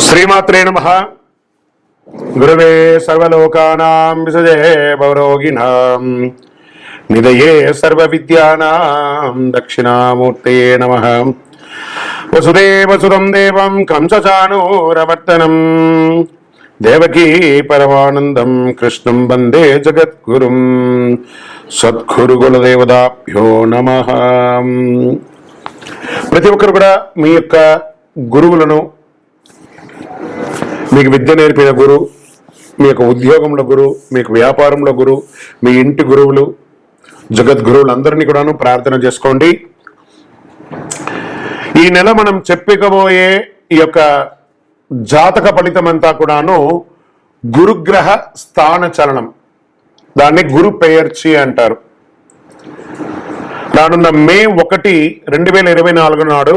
శ్రీమాత్రే నమః. గురవే సర్వలోకానాం విసజే భవరోగిణాం నిదయే సర్వ విద్యానాం దక్షిణామూర్తయే నమః. వసుదేవసుతం దేవం కంసచానూరవర్తనం దేవకీ పరమానందం కృష్ణం వందే జగద్గురుం. సద్గురు గురుదేవతాభ్యో నమః. ప్రతి ఒక్కరు కూడా మీ యొక్క గురువులను, మీకు విద్య నేర్పిన గురు, మీ యొక్క ఉద్యోగంలో గురు, మీకు వ్యాపారంలో గురు, మీ ఇంటి గురువులు, జగద్గురువులు అందరినీ కూడాను ప్రార్థన చేసుకోండి. ఈ నెల మనం చెప్పుకోబోయే ఈ యొక్క జాతక ఫలితం అంతా కూడాను గురుగ్రహ స్థాన చలనం, దాన్ని గురు పెయర్చి అంటారు. రానున్న మే 1, 2024 నాడు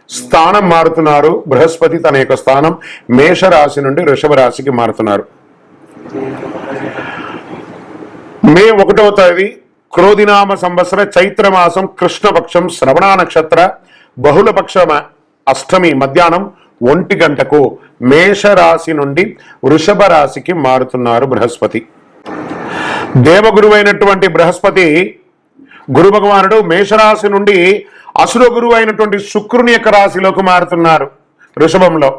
స్థానం మారుతున్నారు. బృహస్పతి తన యొక్క స్థానం మేషరాశి నుండి వృషభ రాశికి మారుతున్నారు. మే 1వ తేదీ క్రోధినామ సంవత్సర చైత్రమాసం కృష్ణపక్షం శ్రవణ నక్షత్ర బహుళపక్ష అష్టమి మధ్యాహ్నం 1 గంటకు మేషరాశి నుండి వృషభ రాశికి మారుతున్నారు బృహస్పతి. దేవగురువు అయినటువంటి బృహస్పతి గురు భగవానుడు మేషరాశి నుండి అసుర గురువు అయినటువంటి శుక్రుని యొక్క రాశిలోకి మారుతున్నారు వృషభంలో.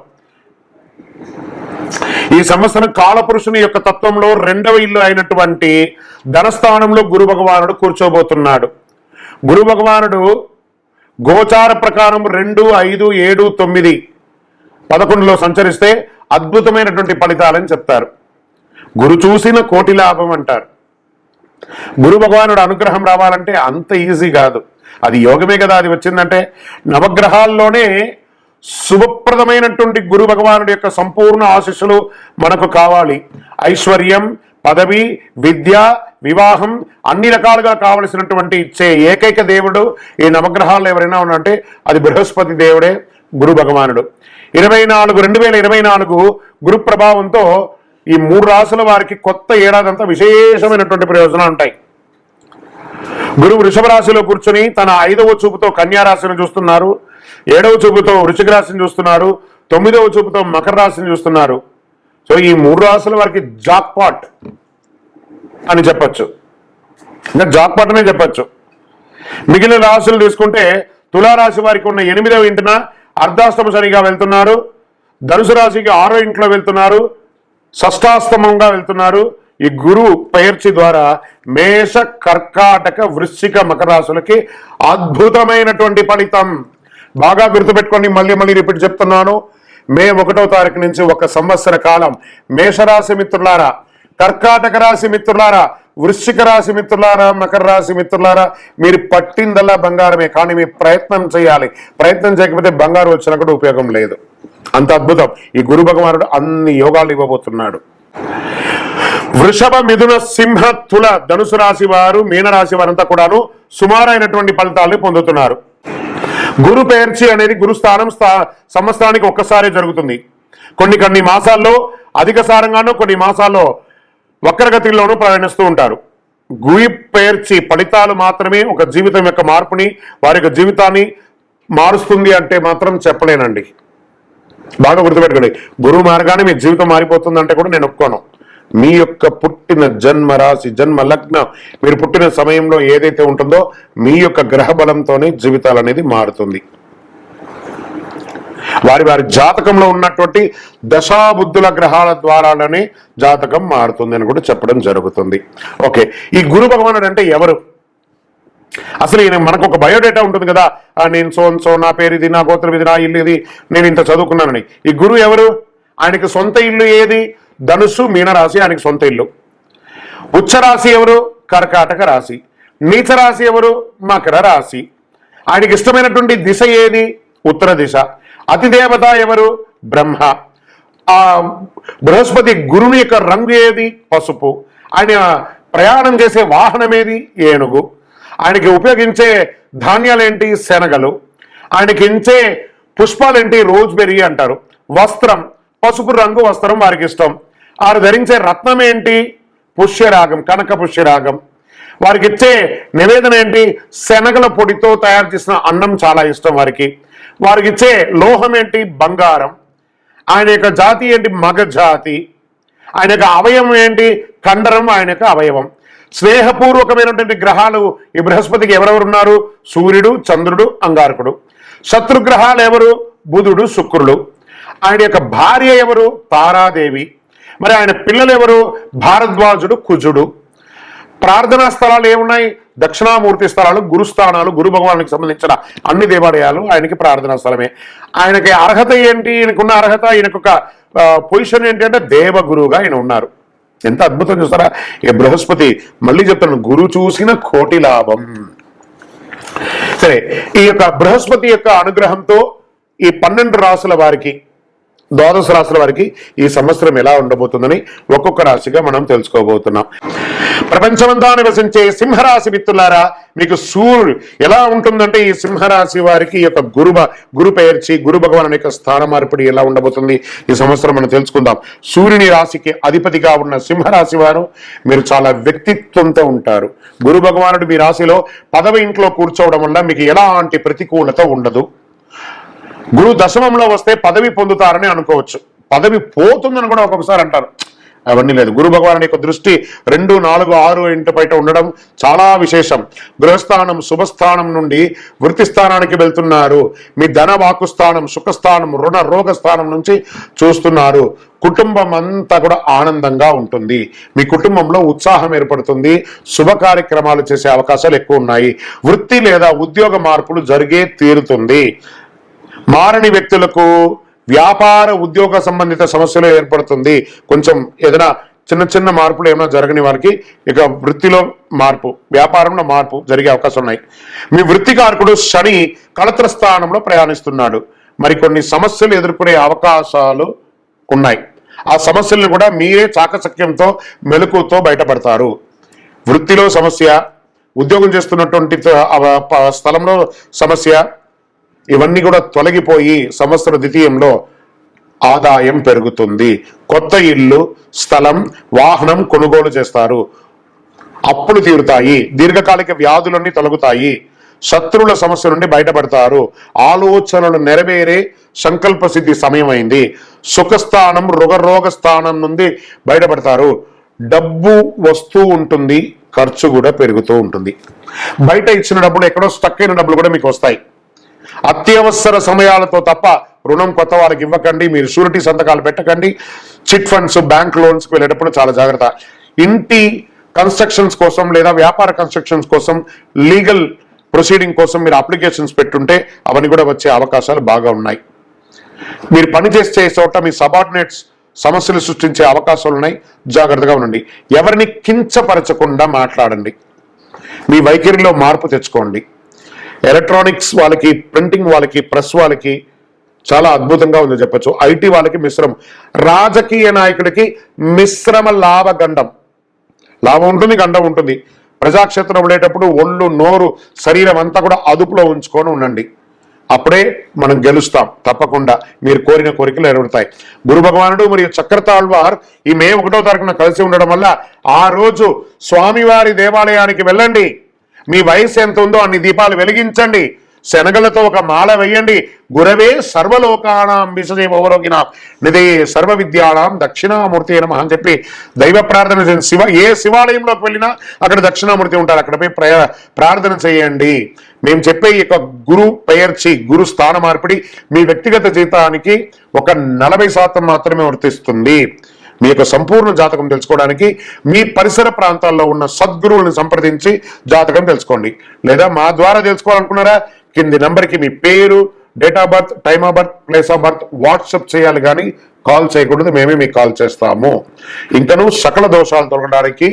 ఈ సంవత్సరం కాలపురుషుని యొక్క తత్వంలో 2వ ఇల్లు అయినటువంటి ధనస్థానంలో గురు భగవానుడు కూర్చోబోతున్నాడు. గురు భగవానుడు గోచార ప్రకారం 2, 5, 7, 9, 11లో సంచరిస్తే అద్భుతమైనటువంటి ఫలితాలని చెప్తారు. గురు చూసిన కోటి లాభం అంటారు. గురు భగవానుడు అనుగ్రహం రావాలంటే అంత ఈజీ కాదు, అది యోగమే కదా. అది వచ్చిందంటే నవగ్రహాల్లోనే శుభప్రదమైనటువంటి గురు భగవానుడి యొక్క సంపూర్ణ ఆశీస్సులు మనకు కావాలి. ఐశ్వర్యం, పదవి, విద్య, వివాహం అన్ని రకాలుగా కావలసినటువంటి ఇచ్చే ఏకైక దేవుడు ఈ నవగ్రహాల్లో ఎవరైనా ఉన్నంటే అది బృహస్పతి దేవుడే, గురు భగవానుడు. 2024 గురు ప్రభావంతో ఈ 3 రాశుల వారికి కొత్త ఏడాదంతా విశేషమైనటువంటి ప్రయోజనాలు ఉంటాయి. గురువు వృషభ రాశిలో కూర్చొని తన 5వ చూపుతో కన్యా రాశిని చూస్తున్నారు, 7వ చూపుతో వృశ్చిక రాశిని చూస్తున్నారు, 9వ చూపుతో మకర రాశిని చూస్తున్నారు. సో ఈ 3 రాశుల వారికి జాక్పాట్ అని చెప్పచ్చు, ఇంకా జాక్పాట్ అనే చెప్పచ్చు. మిగిలిన రాశులు తీసుకుంటే తులారాశి వారికి ఉన్న 8వ ఇంటిన అర్ధాష్టమ శనిగా వెళ్తున్నారు, ధనుసు రాశికి 6వ ఇంట్లో వెళ్తున్నారు, షష్టాష్టమంగా వెళ్తున్నారు. ఈ గురు పెయర్చి ద్వారా మేష, కర్కాటక, వృశ్చిక, మకర రాశులకి అద్భుతమైనటువంటి ఫలితం. బాగా గుర్తుపెట్టుకోండి, మళ్ళీ రిపీట్ చెప్తున్నాను. మే 1వ తారీఖు నుంచి 1 సంవత్సర కాలం మేషరాశి మిత్రులారా, కర్కాటక రాశి మిత్రులారా, వృశ్చిక రాశి మిత్రులారా, మకర రాశి మిత్రులారా, మీరు పట్టిందల్లా బంగారమే. కానీ మీరు ప్రయత్నం చేయాలి. ప్రయత్నం చేయకపోతే బంగారు వచ్చినా కూడా ఉపయోగం లేదు. అంత అద్భుతం ఈ గురు భగవానుడు అన్ని యోగాలు ఇవ్వబోతున్నాడు. వృషభ, మిథున, సింహ, తుల, ధనుసు రాశి వారు, మీనరాశి వారంతా కూడాను సుమారైనటువంటి ఫలితాలను పొందుతున్నారు. గురు పెయర్చి అనేది గురుస్థానం సంవత్సరానికి ఒక్కసారి జరుగుతుంది. కొన్ని మాసాల్లో అధిక సారంగానూ, కొన్ని మాసాల్లో వక్రగతిలోనూ ప్రయాణిస్తూ ఉంటారు. గురు పెయర్చి ఫలితాలు మాత్రమే ఒక జీవితం యొక్క మార్పుని, వారి యొక్క జీవితాన్ని మారుస్తుంది అంటే మాత్రం చెప్పలేనండి. బాగా గుర్తుపెట్టుకోండి, గురువు మార్గాన్ని మీ జీవితం మారిపోతుందంటే కూడా నేను ఒప్పుకోను. మీ యొక్క పుట్టిన జన్మ రాశి, జన్మ లగ్నం, మీరు పుట్టిన సమయంలో ఏదైతే ఉంటుందో మీ యొక్క గ్రహ బలంతోనే జీవితాలు అనేది మారుతుంది. వారి జాతకంలో ఉన్నటువంటి దశాబుద్ధుల గ్రహాల ద్వారానే జాతకం మారుతుంది అని కూడా చెప్పడం జరుగుతుంది. ఓకే, ఈ గురు భగవానుడు అంటే ఎవరు? అసలు ఈయన మనకు ఒక బయోడేటా ఉంటుంది కదా, నేను సో నా పేరు ఇది, నా గోత్రం ఇది, నా ఇల్లు ఇది, నేను ఇంత చదువుకున్నానని. ఈ గురువు ఎవరు? ఆయనకి సొంత ఇల్లు ఏది? ధనుసు, మీనరాశి ఆయనకి సొంత ఇల్లు. ఉచ్చరాశి ఎవరు? కర్కాటక రాశి. నీచ రాశి ఎవరు? మకర రాశి. ఆయనకి ఇష్టమైనటువంటి దిశ ఏది? ఉత్తర దిశ. అతిదేవత ఎవరు? బ్రహ్మ. ఆ బృహస్పతి గురుని యొక్క రంగు ఏది? పసుపు. ఆయన ప్రయాణం చేసే వాహనం ఏది? ఏనుగు. ఆయనకి ఉపయోగించే ధాన్యాలేంటి? శనగలు. ఆయనకి ఇచ్చే పుష్పాలేంటి? రోజ్బెర్రీ అంటారు. వస్త్రం పసుపు రంగు వస్త్రం వారికి ఇష్టం. వారు ధరించే రత్నం ఏంటి? పుష్యరాగం, కనక పుష్యరాగం. వారికి ఇచ్చే నివేదన ఏంటి? శనగల పొడితో తయారు చేసిన అన్నం చాలా ఇష్టం వారికి. వారికి ఇచ్చే లోహం ఏంటి? బంగారం. ఆయన యొక్క జాతి ఏంటి? మగ జాతి. ఆయన యొక్క అవయవం ఏంటి? కండరం ఆయన యొక్క అవయవం. స్నేహపూర్వకమైనటువంటి గ్రహాలు ఈ బృహస్పతికి ఎవరెవరు ఉన్నారు? సూర్యుడు, చంద్రుడు, అంగారకుడు. శత్రుగ్రహాలు ఎవరు? బుధుడు, శుక్రుడు. ఆయన యొక్క భార్య ఎవరు? తారాదేవి. మరి ఆయన పిల్లలు ఎవరు? భారద్వాజుడు, కుజుడు. ప్రార్థనా స్థలాలు ఏమున్నాయి? దక్షిణామూర్తి స్థలాలు, గురుస్థానాలు, గురు భగవానికి సంబంధించిన అన్ని దేవాలయాలు ఆయనకి ప్రార్థనా స్థలమే. ఆయనకి అర్హత ఏంటి? ఈయనకున్న అర్హత, ఈయనకు పొజిషన్ ఏంటి అంటే దేవగురువుగా ఆయన ఉన్నారు. ఎంత అద్భుతం చూస్తారా? ఇక బృహస్పతి, మళ్ళీ చెప్తాను, గురు చూసిన కోటి లాభం. సరే, ఈ యొక్క బృహస్పతి యొక్క అనుగ్రహంతో ఈ 12 రాసుల వారికి, ద్వాదశ రాశుల వారికి ఈ సంవత్సరం ఎలా ఉండబోతుందని ఒక్కొక్క రాశిగా మనం తెలుసుకోబోతున్నాం. ప్రపంచమంతా నివసించే సింహరాశి మిత్రులారా, మీకు సూర్యుడు ఎలా ఉంటుందంటే ఈ సింహరాశి వారికి ఈ యొక్క గురు పెయర్చి గురు భగవాన్ యొక్క స్థాన మార్పిడి ఎలా ఉండబోతుంది ఈ సంవత్సరం మనం తెలుసుకుందాం. సూర్యుని రాశికి అధిపతిగా ఉన్న సింహరాశి వారు మీరు చాలా వ్యక్తిత్వంతో ఉంటారు. గురు భగవానుడు మీ రాశిలో 10వ ఇంట్లో కూర్చోవడం వల్ల మీకు ఎలాంటి ప్రతికూలత ఉండదు. గురు దశమంలో వస్తే పదవి పొందుతారని అనుకోవచ్చు, పదవి పోతుందని కూడా ఒక్కొక్కసారి అంటారు. అవన్నీ లేదు. గురు భగవాన్ యొక్క దృష్టి 2, 4, 6 ఇంటి బయట ఉండడం చాలా విశేషం. గృహస్థానం, శుభస్థానం నుండి వృత్తి స్థానానికి వెళ్తున్నారు. మీ ధన వాకుస్థానం, సుఖస్థానం, రుణ రోగ స్థానం నుంచి చూస్తున్నారు. కుటుంబం అంతా కూడా ఆనందంగా ఉంటుంది. మీ కుటుంబంలో ఉత్సాహం ఏర్పడుతుంది. శుభ కార్యక్రమాలు చేసే అవకాశాలు ఎక్కువ ఉన్నాయి. వృత్తి లేదా ఉద్యోగ మార్పులు జరిగే తీరుతుంది. మారని వ్యక్తులకు వ్యాపార ఉద్యోగ సంబంధిత సమస్యలు ఏర్పడుతుంది. కొంచెం ఏదైనా చిన్న చిన్న మార్పులు ఏమైనా జరగని వారికి ఇక వృత్తిలో మార్పు, వ్యాపారంలో మార్పు జరిగే అవకాశం ఉన్నాయి. మీ వృత్తికారకుడు శని కళత్ర స్థానంలో ప్రయాణిస్తున్నాడు. మరికొన్ని సమస్యలు ఎదుర్కొనే అవకాశాలు ఉన్నాయి. ఆ సమస్యలను కూడా మీరే చాకచక్యంతో, మెలకుతో బయటపడతారు. వృత్తిలో సమస్య, ఉద్యోగం చేస్తున్నటువంటి స్థలంలో సమస్య, ఇవన్నీ కూడా తొలగిపోయి సంవత్సర ద్వితీయంలో ఆదాయం పెరుగుతుంది. కొత్త ఇల్లు, స్థలం, వాహనం కొనుగోలు చేస్తారు. అప్పులు తీరుతాయి. దీర్ఘకాలిక వ్యాధులన్నీ తొలగుతాయి. శత్రువుల సమస్య నుండి బయటపడతారు. ఆలోచనలు నెరవేరే సంకల్ప సిద్ధి సమయం అయింది. సుఖస్థానం, రుగరోగ స్థానం నుండి బయటపడతారు. డబ్బు వస్తూ ఉంటుంది, ఖర్చు కూడా పెరుగుతూ ఉంటుంది. బయట ఇచ్చిన డబ్బులు, ఎక్కడో స్టక్ అయిన డబ్బులు కూడా మీకు వస్తాయి. అత్యవసర సమయాలతో తప్ప రుణం కొత్త వారికి ఇవ్వకండి. మీరు షూరిటీ సంతకాలు పెట్టకండి. చిట్ ఫండ్స్, బ్యాంక్ లోన్స్కి వెళ్ళేటప్పుడు చాలా జాగ్రత్త. ఇంటి కన్స్ట్రక్షన్స్ కోసం లేదా వ్యాపార కన్స్ట్రక్షన్స్ కోసం, లీగల్ ప్రొసీడింగ్ కోసం మీరు అప్లికేషన్స్ పెట్టుంటే అవన్నీ కూడా వచ్చే అవకాశాలు బాగా ఉన్నాయి. మీరు పనిచేసే చోట మీ సబార్డినేట్స్ సమస్యలు సృష్టించే అవకాశాలు ఉన్నాయి. జాగ్రత్తగా ఉండండి. ఎవరిని కించపరచకుండా మాట్లాడండి. మీ వైఖరిలో మార్పు తెచ్చుకోండి. ఎలక్ట్రానిక్స్ వాళ్ళకి, ప్రింటింగ్ వాళ్ళకి, ప్రెస్ వాళ్ళకి చాలా అద్భుతంగా ఉందో చెప్పచ్చు. ఐటీ వాళ్ళకి మిశ్రమం. రాజకీయ నాయకుడికి మిశ్రమ లాభగండం. లాభం ఉంటుంది, గండం ఉంటుంది. ప్రజాక్షేత్రం ఉండేటప్పుడు ఒళ్ళు, నోరు, శరీరం అంతా కూడా అదుపులో ఉంచుకొని ఉండండి. అప్పుడే మనం గెలుస్తాం. తప్పకుండా మీరు కోరిన కోరికలు నెరవేరుతాయి. గురు భగవానుడు మరియు చక్రతాళ్వార్ ఈ మే 1వ తారీఖున కలిసి ఉండడం వల్ల ఆ రోజు స్వామివారి దేవాలయానికి వెళ్ళండి. మీ వయసు ఎంత ఉందో అన్ని దీపాలు వెలిగించండి. శనగలతో ఒక మాల వేయండి. గురవే సర్వలోకానాం విషజేవరోగినాం నిదే సర్వ విద్యానాం దక్షిణామూర్తి నమః అని చెప్పి దైవ ప్రార్థన చేయండి. ఏ శివాలయంలోకి వెళ్ళినా అక్కడ దక్షిణామూర్తి ఉంటారు. అక్కడ పోయి ప్రార్థన చేయండి. మేము చెప్పే ఈ యొక్క గురు పెయర్చి, గురు స్థాన మార్పిడి మీ వ్యక్తిగత జీవితానికి ఒక 40% మాత్రమే వర్తిస్తుంది. మీ యొక్క సంపూర్ణ జాతకం తెలుసుకోవడానికి మీ పరిసర ప్రాంతాల్లో ఉన్న సద్గురువులను సంప్రదించి జాతకం తెలుసుకోండి. లేదా మా ద్వారా తెలుసుకోవాలనుకున్నారా, కింది నంబర్కి మీ పేరు, date of birth, time of birth, place of birth WhatsApp చేయాలి, కానీ కాల్ చేయకూడదు. మేమే మీకు కాల్ చేస్తాము. ఇంకనూ సకల దోషాలు తొలగడానికి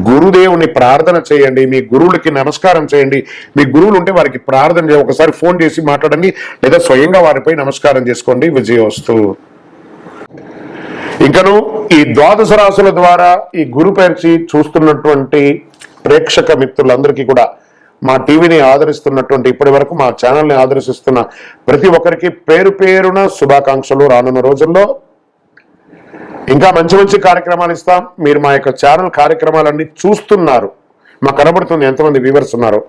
గురుదేవుని ప్రార్థన చేయండి. మీ గురువులకి నమస్కారం చేయండి. మీ గురువులు ఉంటే వారికి ప్రార్థన చేయండి. ఒకసారి ఫోన్ చేసి మాట్లాడండి, లేదా స్వయంగా వారిపై నమస్కారం చేసుకోండి. విజయోస్తు. ఇంకను ఈ ద్వాదశ రాశుల ద్వారా ఈ గురు పెయర్చి చూస్తున్నటువంటి ప్రేక్షక మిత్రులందరికీ కూడా, మా టీవీని ఆదరిస్తున్నటువంటి, ఇప్పటి వరకు మా ఛానల్ని ఆదరిస్తున్న ప్రతి ఒక్కరికి పేరు పేరున శుభాకాంక్షలు. రానున్న రోజుల్లో ఇంకా మంచి మంచి కార్యక్రమాలు ఇస్తాం. మీరు మా యొక్క ఛానల్ కార్యక్రమాలన్నీ చూస్తున్నారు, మాకు కనబడుతుంది ఎంతమంది వ్యూవర్స్ ఉన్నారో.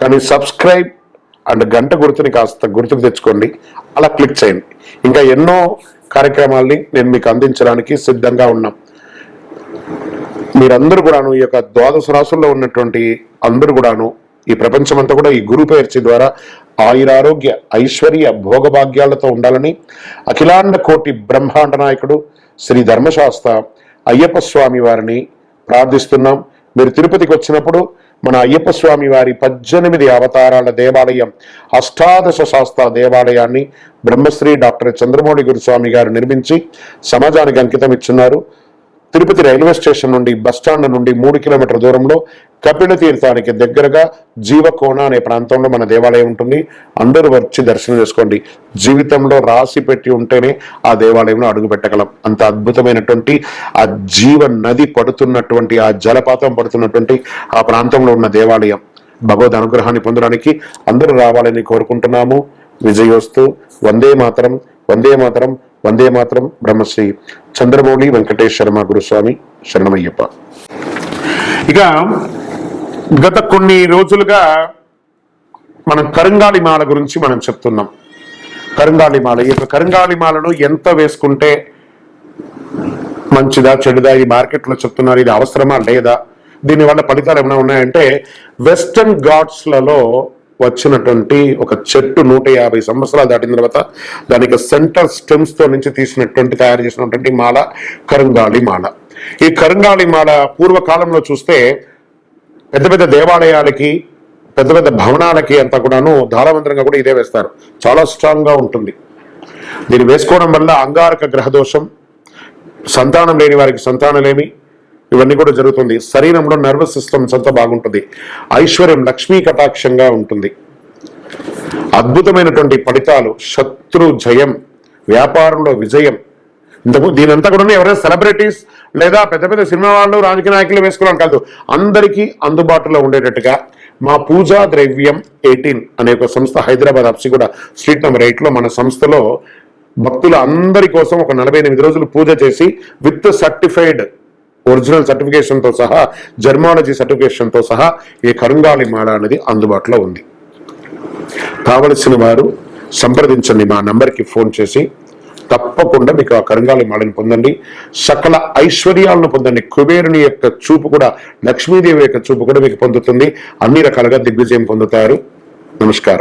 కానీ సబ్స్క్రైబ్ అండ్ గంట గుర్తుని కాస్త గుర్తుకు తెచ్చుకోండి, అలా క్లిక్ చేయండి. ఇంకా ఎన్నో కార్యక్రమాల్ని నేను మీకు అందించడానికి సిద్ధంగా ఉన్నాం. మీరందరూ కూడాను ఈ యొక్క ద్వాదశ రాశుల్లో ఉన్నటువంటి అందరూ కూడాను ఈ ప్రపంచమంతా కూడా ఈ గురు పేర్చి ద్వారా ఆయురారోగ్య ఐశ్వర్య భోగభాగ్యాలతో ఉండాలని అఖిలాండ కోటి బ్రహ్మాండ నాయకుడు శ్రీ ధర్మశాస్త్ర అయ్యప్ప స్వామి వారిని ప్రార్థిస్తున్నాం. మీరు తిరుపతికి వచ్చినప్పుడు మన అయ్యప్ప స్వామి వారి 18 అవతారాల దేవాలయం అష్టాదశ శాస్త్ర దేవాలయాన్ని బ్రహ్మశ్రీ డాక్టర్ చంద్రమౌళి గురుస్వామి గారు నిర్మించి సమాజానికి అంకితం ఇచ్చున్నారు. తిరుపతి రైల్వే స్టేషన్ నుండి బస్టాండ్ నుండి 3 కిలోమీటర్ల దూరంలో కపిల తీర్థానికి దగ్గరగా జీవకోణ అనే ప్రాంతంలో మన దేవాలయం ఉంటుంది. అందరూ వచ్చి దర్శనం చేసుకోండి. జీవితంలో రాసి పెట్టి ఉంటేనే ఆ దేవాలయంలో అడుగు పెట్టగలం. అంత అద్భుతమైనటువంటి ఆ జీవ నది పడుతున్నటువంటి ఆ జలపాతం పడుతున్నటువంటి ఆ ప్రాంతంలో ఉన్న దేవాలయం. భగవద్ అనుగ్రహాన్ని పొందడానికి అందరూ రావాలని కోరుకుంటున్నాము. విజయోస్తు. వందే మాతరం, వందే మాతరం, వందే మాతరం. బ్రహ్మశ్రీ చంద్రమౌళి వెంకటేశ్వర గురుస్వామి శరణమయ్యప్ప. ఇక గత కొన్ని రోజులుగా మనం కరంగాళి మాల గురించి మనం చెప్తున్నాం. కరంగాళి మాల, ఈ యొక్క కరంగాళి మాలను ఎంత వేసుకుంటే మంచిదా చెడుదా, ఈ మార్కెట్లో చెప్తున్నారు, ఇది అవసరమా లేదా, దీని వల్ల ఫలితాలు ఏమైనా ఉన్నాయంటే వెస్టర్న్ ఘాట్స్లలో వచ్చినటువంటి ఒక చెట్టు 150 సంవత్సరాలు దాటిన తర్వాత దానికి సెంటర్ స్టెమ్స్ తో నుంచి తీసినటువంటి తయారు చేసినటువంటి మాల కరంగాళి మాల. ఈ కరంగాళి మాల పూర్వకాలంలో చూస్తే పెద్ద పెద్ద దేవాలయాలకి పెద్ద పెద్ద భవనాలకి అంతా కూడాను ధారావంతరంగా కూడా ఇదే వేస్తారు. చాలా స్ట్రాంగ్ గా ఉంటుంది. దీన్ని వేసుకోవడం వల్ల అంగారక గ్రహ దోషం, సంతానం లేని వారికి సంతానలేమి, ఇవన్నీ కూడా జరుగుతుంది. శరీరంలో నర్వస్ సిస్టమ్స్ అంతా బాగుంటుంది. ఐశ్వర్యం లక్ష్మీ కటాక్షంగా ఉంటుంది. అద్భుతమైనటువంటి ఫలితాలు, శత్రు జయం, వ్యాపారంలో విజయం. దీనంతా కూడా ఎవరైనా సెలబ్రిటీస్ లేదా పెద్ద పెద్ద సినిమా వాళ్ళు రాజకీయ నాయకులు వేసుకోవడం కాదు, అందరికీ అందుబాటులో ఉండేటట్టుగా మా పూజా ద్రవ్యం 18 అనే ఒక సంస్థ హైదరాబాద్ అప్సిగూడ స్ట్రీట్ నెంబర్ 8లో మన సంస్థలో భక్తుల అందరి కోసం ఒక 48 రోజులు పూజ చేసి విత్ సర్టిఫైడ్ ఒరిజినల్ సర్టిఫికేషన్ తో సహా జర్మాలజీ సర్టిఫికేషన్ తో సహా ఈ కరంగాళి మాల అనేది అందుబాటులో ఉంది. కావలసిన వారు సంప్రదించండి. మా నంబర్కి ఫోన్ చేసి తప్పకుండా మీకు ఆ కరంగాళి మాలని పొందండి. సకల ఐశ్వర్యాలను పొందండి. కుబేరుని యొక్క చూపు కూడా, లక్ష్మీదేవి యొక్క చూపు కూడా మీకు పొందుతుంది. అన్ని రకాలుగా దిగ్విజయం పొందుతారు. నమస్కారం.